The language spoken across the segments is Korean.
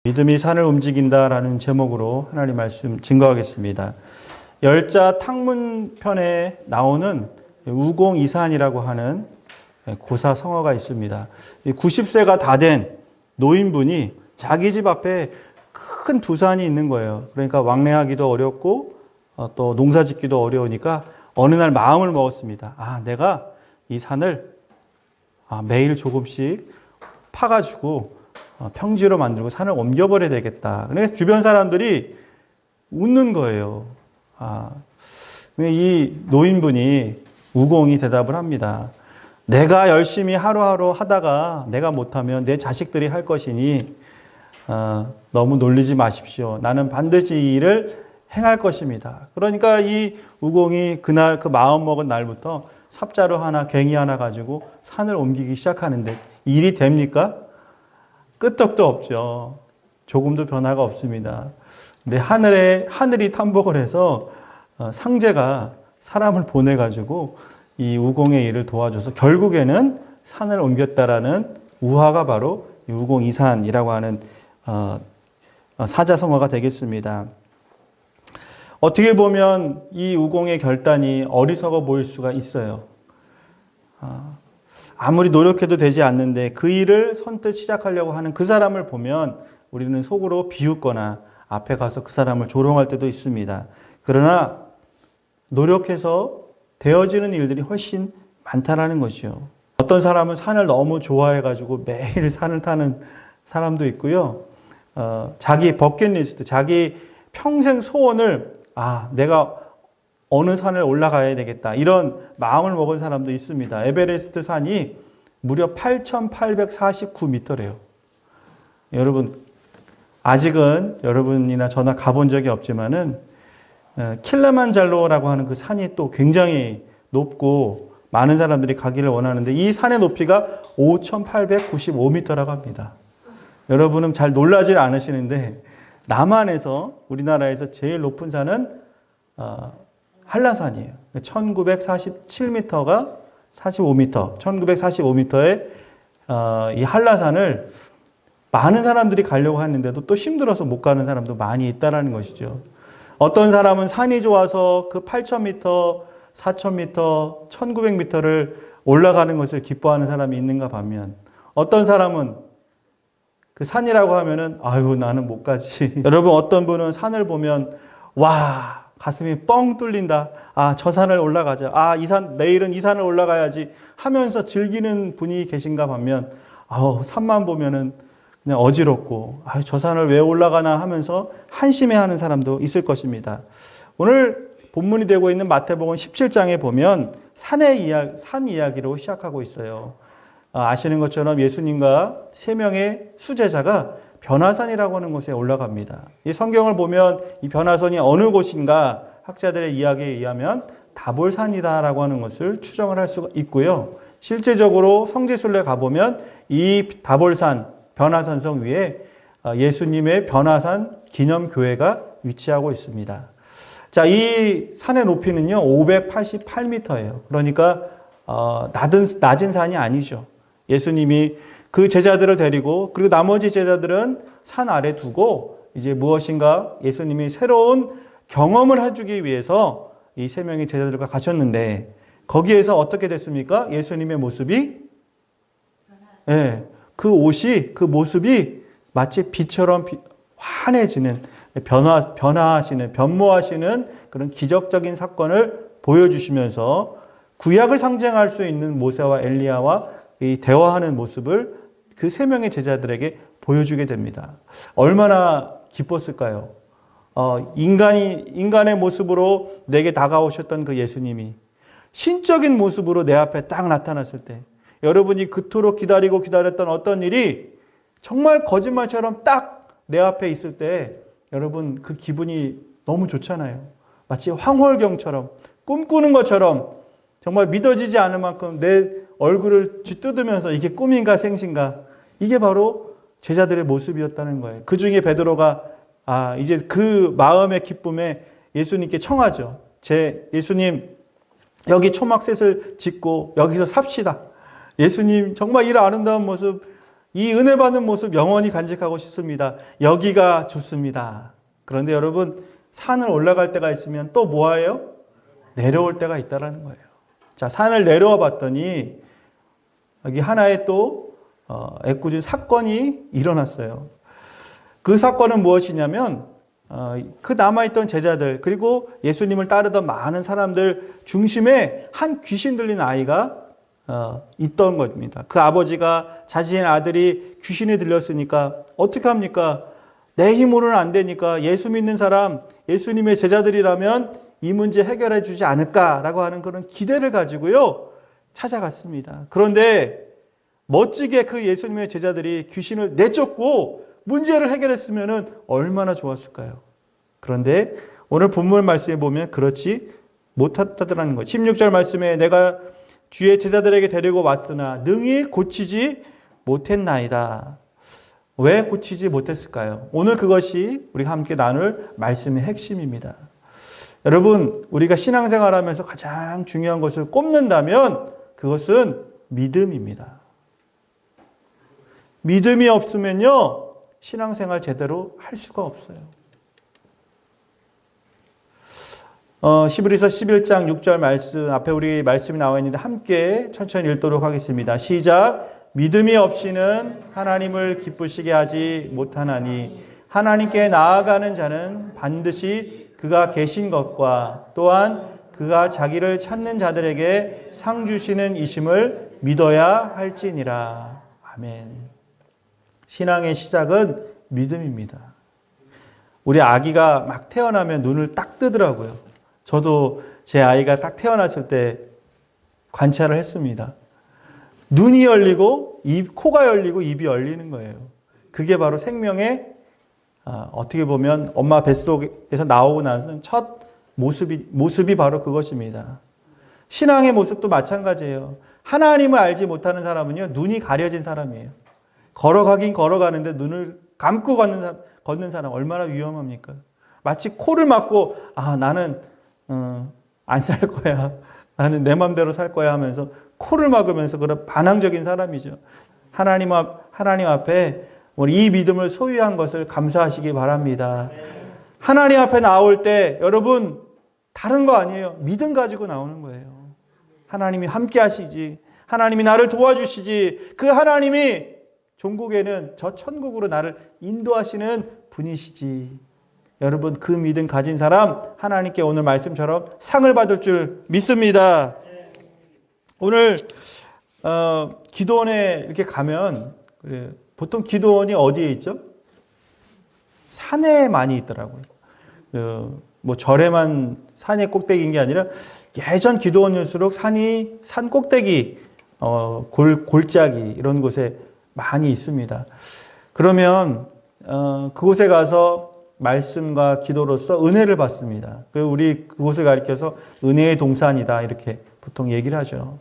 믿음이 산을 움직인다라는 제목으로 하나님 말씀 증거하겠습니다. 열자 탕문편에 나오는 우공이산이라고 하는 고사 성어가 있습니다. 90세가 다 된 노인분이 자기 집 앞에 큰 두산이 있는 거예요. 그러니까 왕래하기도 어렵고 또 농사 짓기도 어려우니까 어느 날 마음을 먹었습니다. 내가 이 산을 매일 조금씩 파가지고 평지로 만들고 산을 옮겨버려야 되겠다. 그래서 주변 사람들이 웃는 거예요. 이 노인분이 우공이 대답을 합니다. 내가 열심히 하루하루 하다가 내가 못하면 내 자식들이 할 것이니 너무 놀리지 마십시오. 나는 반드시 이 일을 행할 것입니다. 그러니까 이 우공이 그날 그 마음 먹은 날부터 삽자루 하나, 괭이 하나 가지고 산을 옮기기 시작하는데 일이 됩니까? 끄떡도 없죠. 조금도 변화가 없습니다. 근데 하늘이 탐복을 해서 상제가 사람을 보내가지고 이 우공의 일을 도와줘서 결국에는 산을 옮겼다라는 우화가 바로 우공이산이라고 하는 사자성어가 되겠습니다. 어떻게 보면 이 우공의 결단이 어리석어 보일 수가 있어요. 아무리 노력해도 되지 않는데 그 일을 선뜻 시작하려고 하는 그 사람을 보면 우리는 속으로 비웃거나 앞에 가서 그 사람을 조롱할 때도 있습니다. 그러나 노력해서 되어지는 일들이 훨씬 많다라는 것이죠. 어떤 사람은 산을 너무 좋아해가지고 매일 산을 타는 사람도 있고요. 자기 버킷리스트, 자기 평생 소원을 내가 어느 산을 올라가야 되겠다. 이런 마음을 먹은 사람도 있습니다. 에베레스트 산이 무려 8,849m래요. 여러분, 아직은 여러분이나 저나 가본 적이 없지만은 킬리만자로라고 하는 그 산이 또 굉장히 높고 많은 사람들이 가기를 원하는데 이 산의 높이가 5,895m라고 합니다. 여러분은 잘 놀라질 않으시는데 남한에서 우리나라에서 제일 높은 산은 한라산이에요. 1947m가 45m, 1945m의 이 한라산을 많은 사람들이 가려고 하는데도 또 힘들어서 못 가는 사람도 많이 있다는 것이죠. 어떤 사람은 산이 좋아서 그 8,000m, 4,000m, 1,900m를 올라가는 것을 기뻐하는 사람이 있는가 반면 어떤 사람은 그 산이라고 하면은 나는 못 가지. 여러분 어떤 분은 산을 보면 가슴이 뻥 뚫린다. 저 산을 올라가자. 내일은 이 산을 올라가야지 하면서 즐기는 분이 계신가 반면 산만 보면은 그냥 어지럽고 저 산을 왜 올라가나 하면서 한심해하는 사람도 있을 것입니다. 오늘 본문이 되고 있는 마태복음 17장에 보면 산 이야기로 시작하고 있어요. 아시는 것처럼 예수님과 세 명의 수제자가 변화산이라고 하는 곳에 올라갑니다. 이 성경을 보면 이 변화산이 어느 곳인가 학자들의 이야기에 의하면 다볼산이다라고 하는 것을 추정을 할 수가 있고요. 실제적으로 성지순례 가보면 이 다볼산 변화산성 위에 예수님의 변화산 기념교회가 위치하고 있습니다. 자, 이 산의 높이는요 588m예요. 그러니까 낮은 산이 아니죠. 예수님이 그 제자들을 데리고 그리고 나머지 제자들은 산 아래 두고 이제 무엇인가 예수님이 새로운 경험을 해주기 위해서 이 세 명의 제자들과 가셨는데 거기에서 어떻게 됐습니까? 예수님의 모습이 그 옷이 그 모습이 마치 빛처럼 환해지는 변모하시는 그런 기적적인 사건을 보여주시면서 구약을 상징할 수 있는 모세와 엘리야와 이 대화하는 모습을 그 세 명의 제자들에게 보여주게 됩니다. 얼마나 기뻤을까요? 인간의 모습으로 내게 다가오셨던 그 예수님이 신적인 모습으로 내 앞에 딱 나타났을 때 여러분이 그토록 기다렸던 어떤 일이 정말 거짓말처럼 딱 내 앞에 있을 때 여러분 그 기분이 너무 좋잖아요. 마치 황홀경처럼 꿈꾸는 것처럼 정말 믿어지지 않을 만큼 내 얼굴을 쥐뜯으면서 이게 꿈인가 생신가 이게 바로 제자들의 모습이었다는 거예요. 그 중에 베드로가 이제 그 마음의 기쁨에 예수님께 청하죠. 예수님 여기 초막셋을 짓고 여기서 삽시다. 예수님 정말 이런 아름다운 모습 이 은혜 받는 모습 영원히 간직하고 싶습니다. 여기가 좋습니다. 그런데 여러분, 산을 올라갈 때가 있으면 또 뭐예요? 내려올 때가 있다라는 거예요. 자, 산을 내려와 봤더니 여기 하나의 또 애꿎은 사건이 일어났어요. 그 사건은 무엇이냐면 그 남아있던 제자들 그리고 예수님을 따르던 많은 사람들 중심에 한 귀신 들린 아이가 있던 겁니다. 그 아버지가 자신의 아들이 귀신에 들렸으니까 어떻게 합니까? 내 힘으로는 안 되니까 예수 믿는 사람, 예수님의 제자들이라면 이 문제 해결해 주지 않을까라고 하는 그런 기대를 가지고요 찾아갔습니다. 그런데 멋지게 그 예수님의 제자들이 귀신을 내쫓고 문제를 해결했으면 얼마나 좋았을까요? 그런데 오늘 본문 말씀에 보면 그렇지 못했다는 거예요. 16절 말씀에 내가 주의 제자들에게 데리고 왔으나 능히 고치지 못했나이다. 왜 고치지 못했을까요? 오늘 그것이 우리가 함께 나눌 말씀의 핵심입니다. 여러분, 우리가 신앙생활하면서 가장 중요한 것을 꼽는다면 그것은 믿음입니다. 믿음이 없으면요 신앙생활 제대로 할 수가 없어요. 히브리서 11장 6절 말씀 앞에 우리 말씀이 나와 있는데 함께 천천히 읽도록 하겠습니다. 시작. 믿음이 없이는 하나님을 기쁘시게 하지 못하나니 하나님께 나아가는 자는 반드시 그가 계신 것과 또한 그가 자기를 찾는 자들에게 상 주시는 이심을 믿어야 할지니라. 아멘. 신앙의 시작은 믿음입니다. 우리 아기가 막 태어나면 눈을 딱 뜨더라고요. 저도 제 아이가 딱 태어났을 때 관찰을 했습니다. 눈이 열리고 코가 열리고 입이 열리는 거예요. 그게 바로 생명의 어떻게 보면 엄마 뱃속에서 나오고 나서는 첫 모습이 바로 그것입니다. 신앙의 모습도 마찬가지예요. 하나님을 알지 못하는 사람은요 눈이 가려진 사람이에요. 걸어가긴 걸어가는데 눈을 감고 걷는 사람 얼마나 위험합니까? 마치 코를 막고 나는 안 살 거야. 나는 내 맘대로 살 거야 하면서 코를 막으면서 그런 반항적인 사람이죠. 하나님 앞에 이 믿음을 소유한 것을 감사하시기 바랍니다. 하나님 앞에 나올 때 여러분 다른 거 아니에요. 믿음 가지고 나오는 거예요. 하나님이 함께 하시지. 하나님이 나를 도와주시지. 그 하나님이 종국에는 저 천국으로 나를 인도하시는 분이시지. 여러분 그 믿음 가진 사람 하나님께 오늘 말씀처럼 상을 받을 줄 믿습니다. 오늘 기도원에 이렇게 가면 보통 기도원이 어디에 있죠? 산에 많이 있더라고요. 뭐 절에만 산의 꼭대기인 게 아니라 예전 기도원일수록 산 꼭대기, 골짜기 이런 곳에 많이 있습니다. 그러면 그곳에 가서 말씀과 기도로서 은혜를 받습니다. 그리고 우리 그곳을 가리켜서 은혜의 동산이다 이렇게 보통 얘기를 하죠.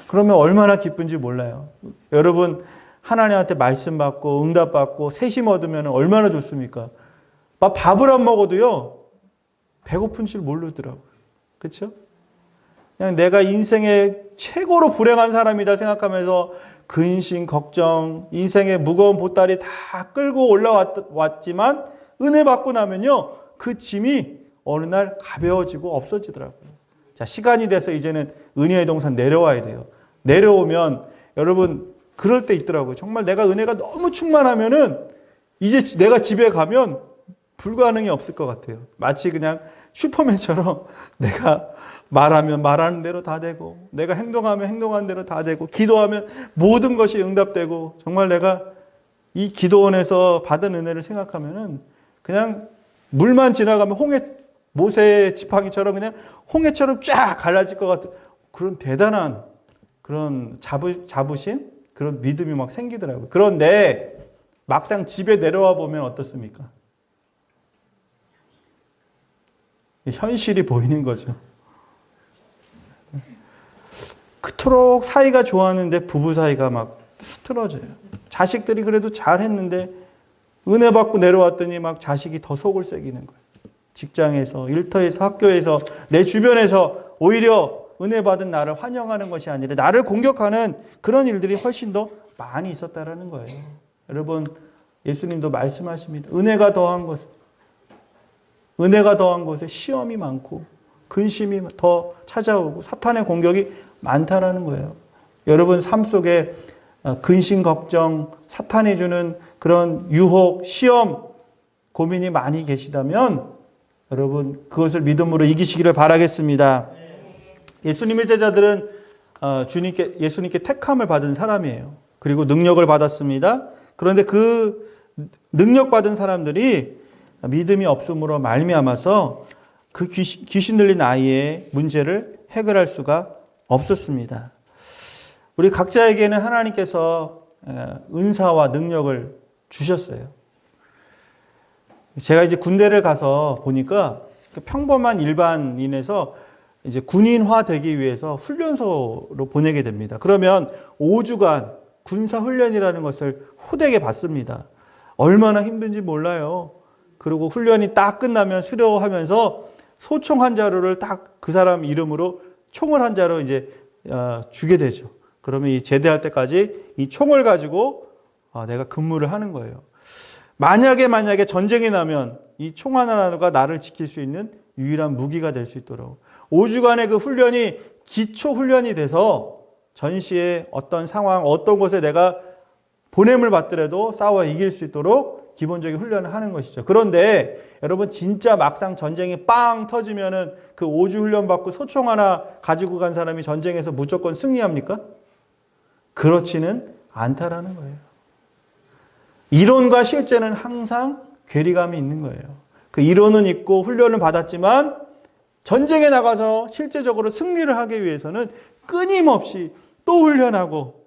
그러면 얼마나 기쁜지 몰라요. 여러분 하나님한테 말씀 받고 응답 받고 세심 얻으면 얼마나 좋습니까? 밥을 안 먹어도요 배고픈 줄 모르더라고요. 그렇죠? 그냥 내가 인생의 최고로 불행한 사람이다 생각하면서 근심, 걱정, 인생의 무거운 보따리 다 끌고 올라왔지만 은혜 받고 나면요 그 짐이 어느 날 가벼워지고 없어지더라고요. 자, 시간이 돼서 이제는 은혜의 동산 내려와야 돼요. 내려오면 여러분 그럴 때 있더라고요. 정말 내가 은혜가 너무 충만하면은 이제 내가 집에 가면 불가능이 없을 것 같아요. 마치 그냥 슈퍼맨처럼 내가 말하면 말하는 대로 다 되고 내가 행동하면 행동하는 대로 다 되고 기도하면 모든 것이 응답되고 정말 내가 이 기도원에서 받은 은혜를 생각하면은 그냥 물만 지나가면 모세의 지팡이처럼 그냥 홍해처럼 쫙 갈라질 것 같은 그런 대단한 그런 자부심 그런 믿음이 막 생기더라고요. 그런데 막상 집에 내려와 보면 어떻습니까? 현실이 보이는 거죠. 그토록 사이가 좋았는데 부부 사이가 막 틀어져요. 자식들이 그래도 잘했는데 은혜 받고 내려왔더니 막 자식이 더 속을 새기는 거예요. 직장에서, 일터에서, 학교에서, 내 주변에서 오히려 은혜 받은 나를 환영하는 것이 아니라 나를 공격하는 그런 일들이 훨씬 더 많이 있었다라는 거예요. 여러분, 예수님도 말씀하십니다. 은혜가 더한 곳에 시험이 많고 근심이 더 찾아오고 사탄의 공격이 많다라는 거예요. 여러분 삶 속에 근심, 걱정, 사탄이 주는 그런 유혹, 시험, 고민이 많이 계시다면 여러분 그것을 믿음으로 이기시기를 바라겠습니다. 예수님의 제자들은 예수님께 택함을 받은 사람이에요. 그리고 능력을 받았습니다. 그런데 그 능력받은 사람들이 믿음이 없음으로 말미암아서 그 귀신 들린 아이의 문제를 해결할 수가 없었습니다. 우리 각자에게는 하나님께서 은사와 능력을 주셨어요. 제가 이제 군대를 가서 보니까 평범한 일반인에서 이제 군인화 되기 위해서 훈련소로 보내게 됩니다. 그러면 5주간 군사훈련이라는 것을 호되게 받습니다. 얼마나 힘든지 몰라요. 그리고 훈련이 딱 끝나면 수료하면서 소총 한 자루를 딱 그 사람 이름으로 총을 한 자루 이제 주게 되죠. 그러면 이 제대할 때까지 이 총을 가지고 내가 근무를 하는 거예요. 만약에 전쟁이 나면 이 총 하나가 나를 지킬 수 있는 유일한 무기가 될 수 있도록 5주간의 그 훈련이 기초 훈련이 돼서 전시의 어떤 상황, 어떤 곳에 내가 보냄을 받더라도 싸워 이길 수 있도록 기본적인 훈련을 하는 것이죠. 그런데 여러분 진짜 막상 전쟁이 빵 터지면은 그 5주 훈련 받고 소총 하나 가지고 간 사람이 전쟁에서 무조건 승리합니까? 그렇지는 않다라는 거예요. 이론과 실제는 항상 괴리감이 있는 거예요. 그 이론은 있고 훈련을 받았지만 전쟁에 나가서 실제적으로 승리를 하기 위해서는 끊임없이 또 훈련하고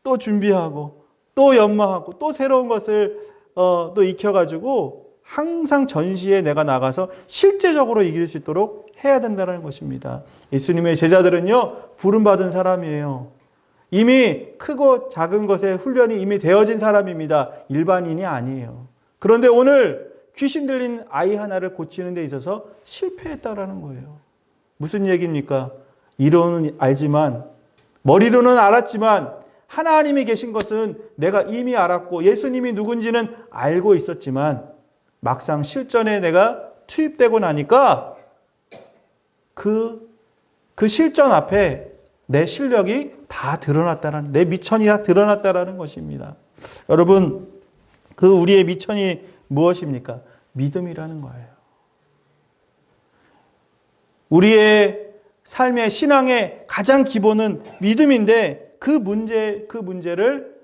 또 준비하고 또 연마하고 또 새로운 것을 또 익혀가지고 항상 전시에 내가 나가서 실제적으로 이길 수 있도록 해야 된다는 것입니다. 예수님의 제자들은요, 부름받은 사람이에요. 이미 크고 작은 것에 훈련이 이미 되어진 사람입니다. 일반인이 아니에요. 그런데 오늘 귀신 들린 아이 하나를 고치는 데 있어서 실패했다라는 거예요. 무슨 얘기입니까? 이론은 알지만, 머리로는 알았지만 하나님이 계신 것은 내가 이미 알았고 예수님이 누군지는 알고 있었지만 막상 실전에 내가 투입되고 나니까 그 실전 앞에 내 실력이 다 드러났다라는, 내 미천이 다 드러났다라는 것입니다. 여러분, 그 우리의 미천이 무엇입니까? 믿음이라는 거예요. 우리의 삶의 신앙의 가장 기본은 믿음인데 그 문제를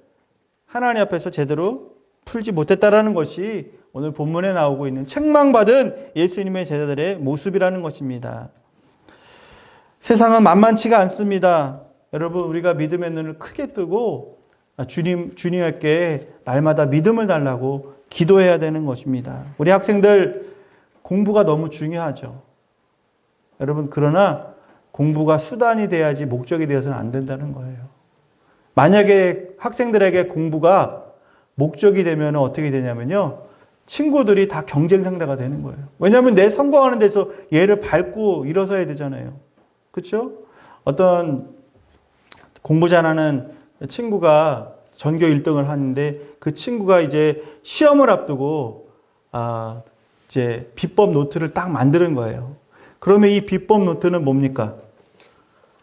하나님 앞에서 제대로 풀지 못했다라는 것이 오늘 본문에 나오고 있는 책망받은 예수님의 제자들의 모습이라는 것입니다. 세상은 만만치가 않습니다. 여러분, 우리가 믿음의 눈을 크게 뜨고 주님께 날마다 믿음을 달라고 기도해야 되는 것입니다. 우리 학생들 공부가 너무 중요하죠. 여러분, 그러나 공부가 수단이 돼야지 목적이 되어서는 안 된다는 거예요. 만약에 학생들에게 공부가 목적이 되면 어떻게 되냐면요, 친구들이 다 경쟁 상대가 되는 거예요. 왜냐하면 내 성공하는 데서 얘를 밟고 일어서야 되잖아요. 그렇죠? 어떤 공부 잘하는 친구가 전교 1등을 하는데 그 친구가 이제 시험을 앞두고 이제 비법 노트를 딱 만드는 거예요. 그러면 이 비법 노트는 뭡니까?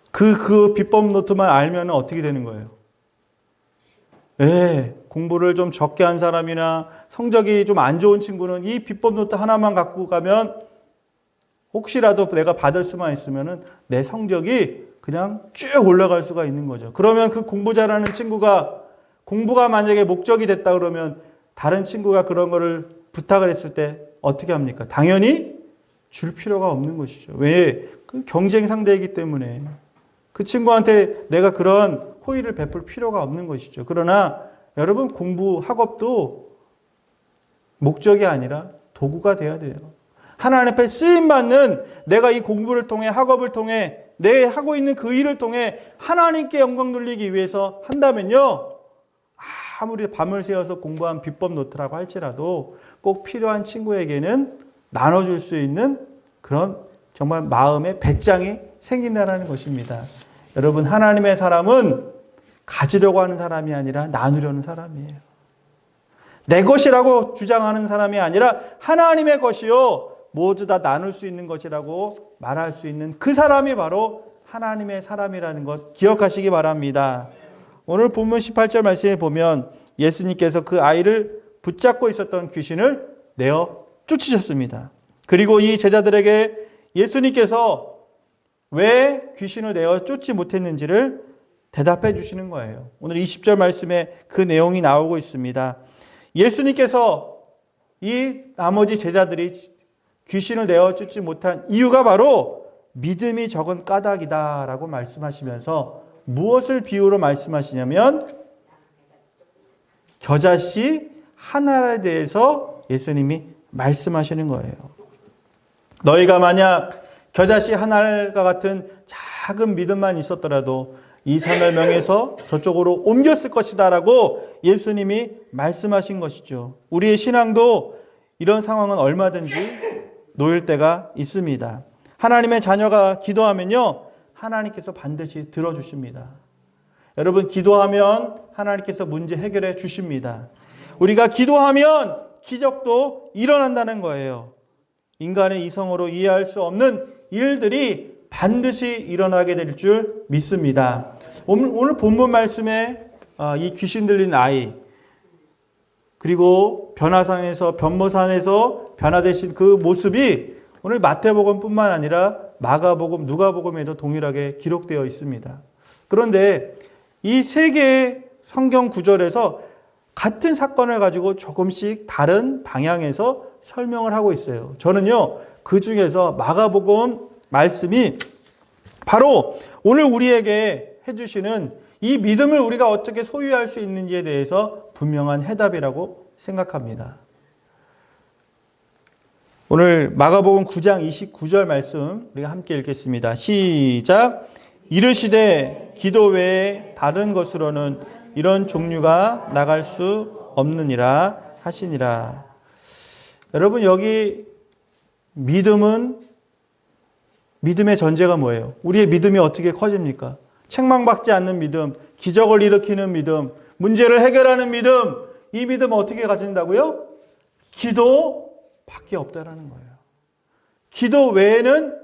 그 비법 노트만 알면 어떻게 되는 거예요? 공부를 좀 적게 한 사람이나 성적이 좀 안 좋은 친구는 이 비법 노트 하나만 갖고 가면 혹시라도 내가 받을 수만 있으면 내 성적이 그냥 쭉 올라갈 수가 있는 거죠. 그러면 그 공부 잘하는 친구가 공부가 만약에 목적이 됐다 그러면 다른 친구가 그런 거를 부탁을 했을 때 어떻게 합니까? 당연히 줄 필요가 없는 것이죠. 왜? 그 경쟁 상대이기 때문에. 그 친구한테 내가 그런 호의를 베풀 필요가 없는 것이죠. 그러나 여러분, 공부, 학업도 목적이 아니라 도구가 돼야 돼요. 하나님 앞에 쓰임받는 내가 이 공부를 통해, 학업을 통해, 내 하고 있는 그 일을 통해 하나님께 영광 돌리기 위해서 한다면요, 아무리 밤을 새워서 공부한 비법 노트라고 할지라도 꼭 필요한 친구에게는 나눠줄 수 있는 그런 정말 마음의 배짱이 생긴다는 것입니다. 여러분, 하나님의 사람은 가지려고 하는 사람이 아니라 나누려는 사람이에요. 내 것이라고 주장하는 사람이 아니라 하나님의 것이요 모두 다 나눌 수 있는 것이라고 말할 수 있는 그 사람이 바로 하나님의 사람이라는 것 기억하시기 바랍니다. 오늘 본문 18절 말씀에 보면 예수님께서 그 아이를 붙잡고 있었던 귀신을 내어 쫓으셨습니다. 그리고 이 제자들에게 예수님께서 왜 귀신을 내어 쫓지 못했는지를 대답해 주시는 거예요. 오늘 20절 말씀에 그 내용이 나오고 있습니다. 예수님께서 이 나머지 제자들이 귀신을 내어 쫓지 못한 이유가 바로 믿음이 적은 까닭이다라고 말씀하시면서 무엇을 비유로 말씀하시냐면 겨자씨 하나에 대해서 예수님이 말씀하시는 거예요. 너희가 만약 겨자씨 하나과 같은 작은 믿음만 있었더라도 이 산을 명해서 저쪽으로 옮겼을 것이다 라고 예수님이 말씀하신 것이죠. 우리의 신앙도 이런 상황은 얼마든지 놓일 때가 있습니다. 하나님의 자녀가 기도하면요 하나님께서 반드시 들어주십니다. 여러분 기도하면 하나님께서 문제 해결해 주십니다. 우리가 기도하면 기적도 일어난다는 거예요. 인간의 이성으로 이해할 수 없는 일들이 반드시 일어나게 될 줄 믿습니다. 오늘 본문 말씀에 이 귀신 들린 아이 그리고 변모산에서 변화되신 그 모습이 오늘 마태복음뿐만 아니라 마가복음, 누가복음에도 동일하게 기록되어 있습니다. 그런데 이 세 개의 성경 구절에서 같은 사건을 가지고 조금씩 다른 방향에서 설명을 하고 있어요. 저는요, 그 중에서 마가복음 말씀이 바로 오늘 우리에게 해주시는 이 믿음을 우리가 어떻게 소유할 수 있는지에 대해서 분명한 해답이라고 생각합니다. 오늘 마가복음 9장 29절 말씀 우리가 함께 읽겠습니다. 시작. 이르시되 기도 외에 다른 것으로는 이런 종류가 나갈 수 없느니라 하시니라. 여러분 여기 믿음의 전제가 뭐예요? 우리의 믿음이 어떻게 커집니까? 책망받지 않는 믿음, 기적을 일으키는 믿음, 문제를 해결하는 믿음, 이 믿음은 어떻게 가진다고요? 기도밖에 없다라는 거예요. 기도 외에는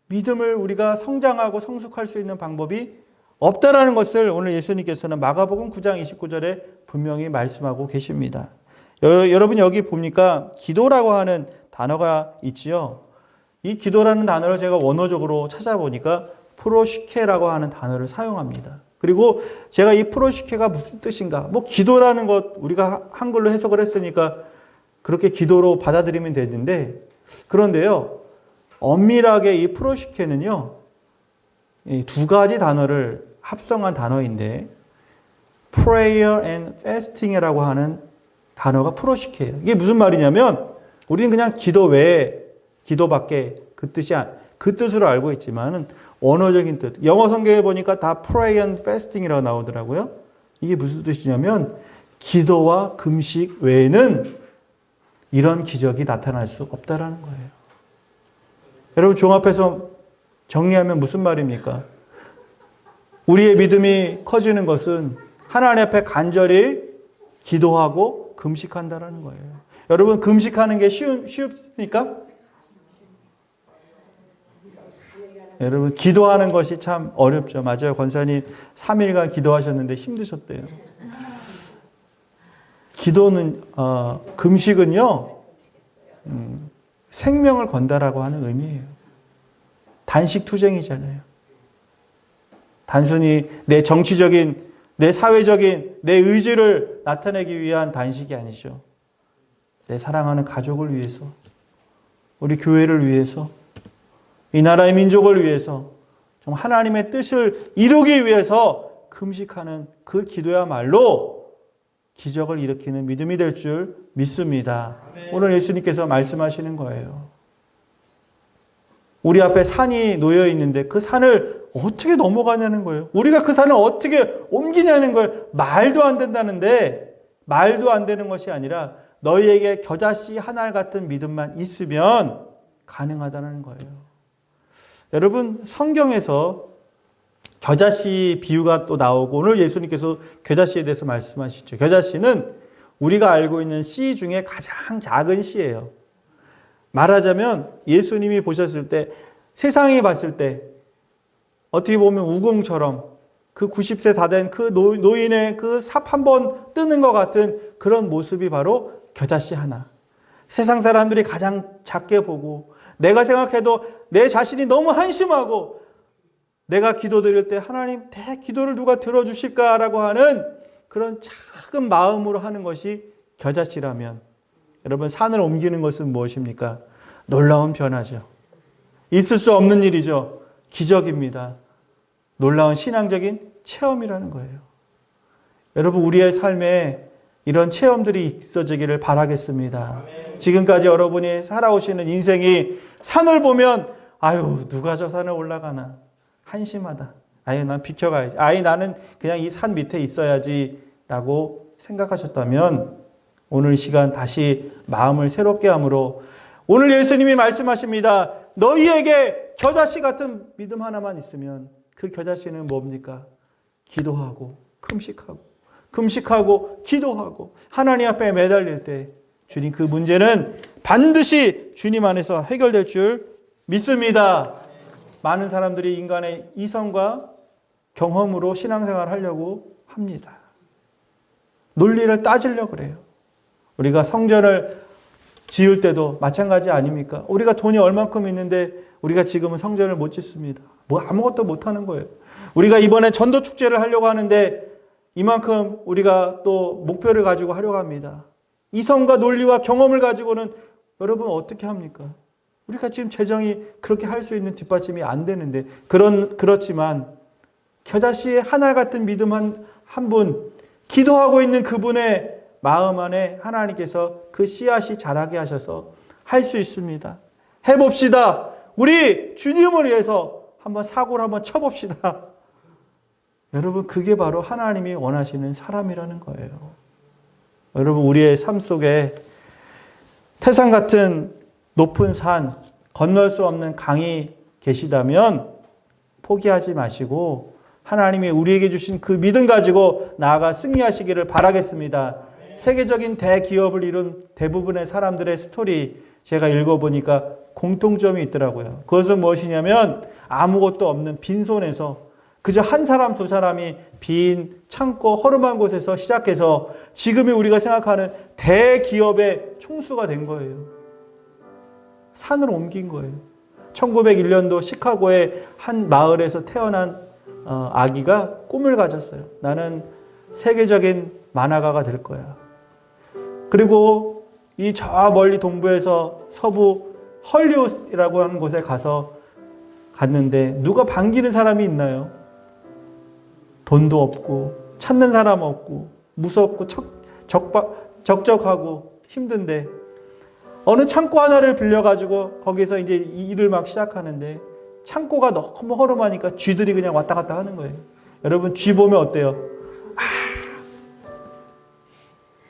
믿음을 우리가 성장하고 성숙할 수 있는 방법이 없다라는 것을 오늘 예수님께서는 마가복음 9장 29절에 분명히 말씀하고 계십니다. 여러분 여기 보니까 기도라고 하는 단어가 있지요. 이 기도라는 단어를 제가 원어적으로 찾아보니까 프로시케라고 하는 단어를 사용합니다. 그리고 제가 이 프로시케가 무슨 뜻인가? 기도라는 것 우리가 한글로 해석을 했으니까 그렇게 기도로 받아들이면 되는데 그런데요. 엄밀하게 이 프로시케는요. 이 두 가지 단어를 합성한 단어인데 prayer and fasting이라고 하는 단어가 프로시케예요. 이게 무슨 말이냐면 우리는 그냥 기도 외에 기도밖에 그 뜻으로 알고 있지만은 언어적인 뜻. 영어 성경에 보니까 다 pray and fasting이라고 나오더라고요. 이게 무슨 뜻이냐면 기도와 금식 외에는 이런 기적이 나타날 수 없다라는 거예요. 여러분 종합해서 정리하면 무슨 말입니까? 우리의 믿음이 커지는 것은 하나님 앞에 간절히 기도하고 금식한다라는 거예요. 여러분 금식하는 게 쉽습니까? 여러분 기도하는 것이 참 어렵죠. 맞아요. 권사님 3일간 기도하셨는데 힘드셨대요. 기도는 금식은요. 생명을 건다라고 하는 의미예요. 단식 투쟁이잖아요. 단순히 내 정치적인, 내 사회적인, 내 의지를 나타내기 위한 단식이 아니죠. 내 사랑하는 가족을 위해서, 우리 교회를 위해서, 이 나라의 민족을 위해서, 정말 하나님의 뜻을 이루기 위해서 금식하는 그 기도야말로 기적을 일으키는 믿음이 될 줄 믿습니다. 오늘 예수님께서 말씀하시는 거예요. 우리 앞에 산이 놓여 있는데 그 산을 어떻게 넘어가냐는 거예요. 우리가 그 산을 어떻게 옮기냐는 거예요. 말도 안 된다는데 말도 안 되는 것이 아니라 너희에게 겨자씨 하나 같은 믿음만 있으면 가능하다는 거예요. 여러분 성경에서 겨자씨 비유가 또 나오고 오늘 예수님께서 겨자씨에 대해서 말씀하시죠. 겨자씨는 우리가 알고 있는 씨 중에 가장 작은 씨예요. 말하자면 예수님이 보셨을 때 세상이 봤을 때 어떻게 보면 우공처럼 그 90세 다 된 그 노인의 그 삽 한 번 뜨는 것 같은 그런 모습이 바로 겨자씨 하나. 세상 사람들이 가장 작게 보고 내가 생각해도 내 자신이 너무 한심하고 내가 기도드릴 때 하나님 내 기도를 누가 들어주실까라고 하는 그런 작은 마음으로 하는 것이 겨자씨라면 여러분 산을 옮기는 것은 무엇입니까? 놀라운 변화죠. 있을 수 없는 일이죠. 기적입니다. 놀라운 신앙적인 체험이라는 거예요. 여러분 우리의 삶에 이런 체험들이 있어지기를 바라겠습니다. 지금까지 여러분이 살아오시는 인생이 산을 보면 아유 누가 저 산을 올라가나 한심하다. 아유 난 비켜가야지. 아유 나는 그냥 이 산 밑에 있어야지 라고 생각하셨다면 오늘 시간 다시 마음을 새롭게 함으로 오늘 예수님이 말씀하십니다. 너희에게 겨자씨 같은 믿음 하나만 있으면 그 겨자씨는 뭡니까? 기도하고 금식하고 기도하고 하나님 앞에 매달릴 때 주님 그 문제는 반드시 주님 안에서 해결될 줄 믿습니다. 많은 사람들이 인간의 이성과 경험으로 신앙생활을 하려고 합니다. 논리를 따지려고 그래요. 우리가 성전을 지을 때도 마찬가지 아닙니까? 우리가 돈이 얼만큼 있는데 우리가 지금은 성전을 못 짓습니다. 뭐 아무것도 못하는 거예요. 우리가 이번에 전도 축제를 하려고 하는데 이만큼 우리가 또 목표를 가지고 하려고 합니다. 이성과 논리와 경험을 가지고는 여러분 어떻게 합니까? 우리가 지금 재정이 그렇게 할 수 있는 뒷받침이 안 되는데 그렇지만 겨자씨의 하늘 같은 믿음 한 분 기도하고 있는 그분의 마음 안에 하나님께서 그 씨앗이 자라게 하셔서 할 수 있습니다. 해봅시다. 우리 주님을 위해서 한번 사고를 한번 쳐봅시다. 여러분 그게 바로 하나님이 원하시는 사람이라는 거예요. 여러분 우리의 삶 속에 태산 같은 높은 산, 건널 수 없는 강이 계시다면 포기하지 마시고 하나님이 우리에게 주신 그 믿음 가지고 나아가 승리하시기를 바라겠습니다. 세계적인 대기업을 이룬 대부분의 사람들의 스토리 제가 읽어보니까 공통점이 있더라고요. 그것은 무엇이냐면 아무것도 없는 빈손에서 그저 한 사람 두 사람이 빈 창고 허름한 곳에서 시작해서 지금의 우리가 생각하는 대기업의 총수가 된 거예요. 산을 옮긴 거예요. 1901년도 시카고의 한 마을에서 태어난 아기가 꿈을 가졌어요. 나는 세계적인 만화가가 될 거야. 그리고 이 저 멀리 동부에서 서부 헐리우드라고 하는 곳에 갔는데 누가 반기는 사람이 있나요? 돈도 없고 찾는 사람 없고 무섭고 적적하고 힘든데 어느 창고 하나를 빌려가지고 거기서 이제 일을 막 시작하는데 창고가 너무 허름하니까 쥐들이 그냥 왔다 갔다 하는 거예요. 여러분 쥐 보면 어때요?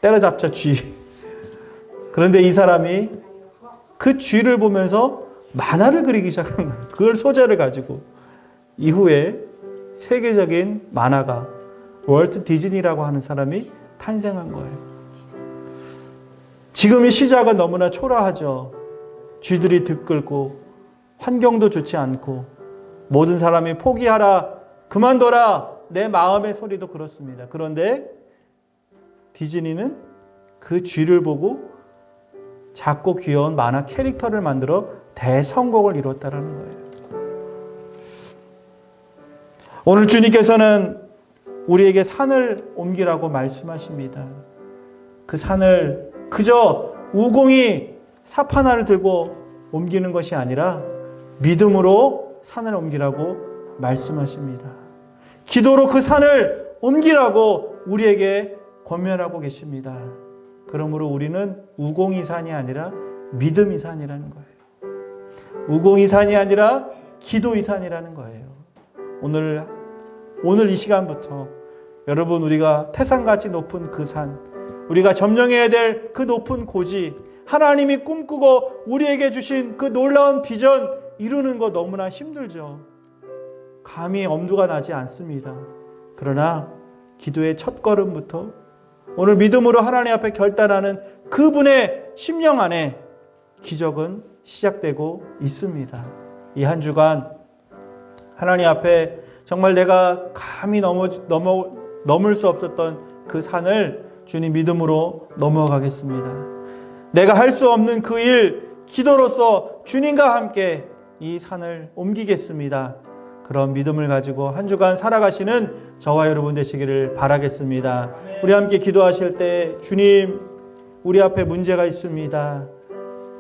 때려잡죠 쥐. 그런데 이 사람이 그 쥐를 보면서 만화를 그리기 시작한 거예요. 그걸 소재를 가지고 이후에 세계적인 만화가 월트 디즈니라고 하는 사람이 탄생한 거예요. 지금의 시작은 너무나 초라하죠. 쥐들이 들끓고 환경도 좋지 않고 모든 사람이 포기하라, 그만둬라, 내 마음의 소리도 그렇습니다. 그런데 디즈니는 그 쥐를 보고 작고 귀여운 만화 캐릭터를 만들어 대성공을 이뤘다는 거예요. 오늘 주님께서는 우리에게 산을 옮기라고 말씀하십니다. 그 산을 그저 우공이 삽 하나를 들고 옮기는 것이 아니라 믿음으로 산을 옮기라고 말씀하십니다. 기도로 그 산을 옮기라고 우리에게 권면하고 계십니다. 그러므로 우리는 우공이 산이 아니라 믿음이 산이라는 거예요. 우공이 산이 아니라 기도의 산이라는 거예요. 오늘 이 시간부터 여러분 우리가 태산같이 높은 그 산, 우리가 점령해야 될 그 높은 고지, 하나님이 꿈꾸고 우리에게 주신 그 놀라운 비전 이루는 거 너무나 힘들죠. 감히 엄두가 나지 않습니다. 그러나 기도의 첫 걸음부터 오늘 믿음으로 하나님 앞에 결단하는 그분의 심령 안에 기적은 시작되고 있습니다. 이 한 주간 하나님 앞에 정말 내가 감히 넘을 수 없었던 그 산을 주님 믿음으로 넘어가겠습니다. 내가 할 수 없는 그 일 기도로서 주님과 함께 이 산을 옮기겠습니다. 그런 믿음을 가지고 한 주간 살아가시는 저와 여러분 되시기를 바라겠습니다. 우리 함께 기도하실 때 주님, 우리 앞에 문제가 있습니다.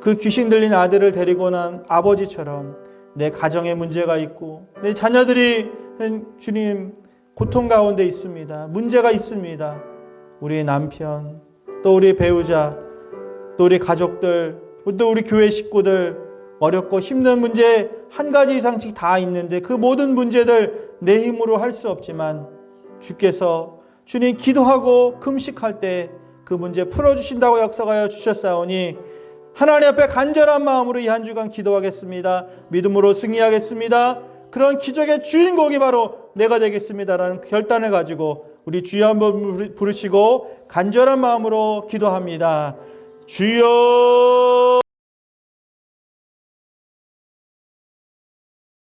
그 귀신 들린 아들을 데리고 난 아버지처럼 내 가정에 문제가 있고 내 자녀들이 주님 고통 가운데 있습니다. 문제가 있습니다. 우리의 남편, 또 우리 배우자, 또 우리 가족들, 또 우리 교회 식구들 어렵고 힘든 문제 한 가지 이상씩 다 있는데 그 모든 문제들 내 힘으로 할 수 없지만 주께서 주님 기도하고 금식할 때 그 문제 풀어주신다고 약속하여 주셨사오니 하나님 앞에 간절한 마음으로 이 한 주간 기도하겠습니다. 믿음으로 승리하겠습니다. 그런 기적의 주인공이 바로 내가 되겠습니다라는 결단을 가지고 우리 주여 한번 부르시고 간절한 마음으로 기도합니다. 주여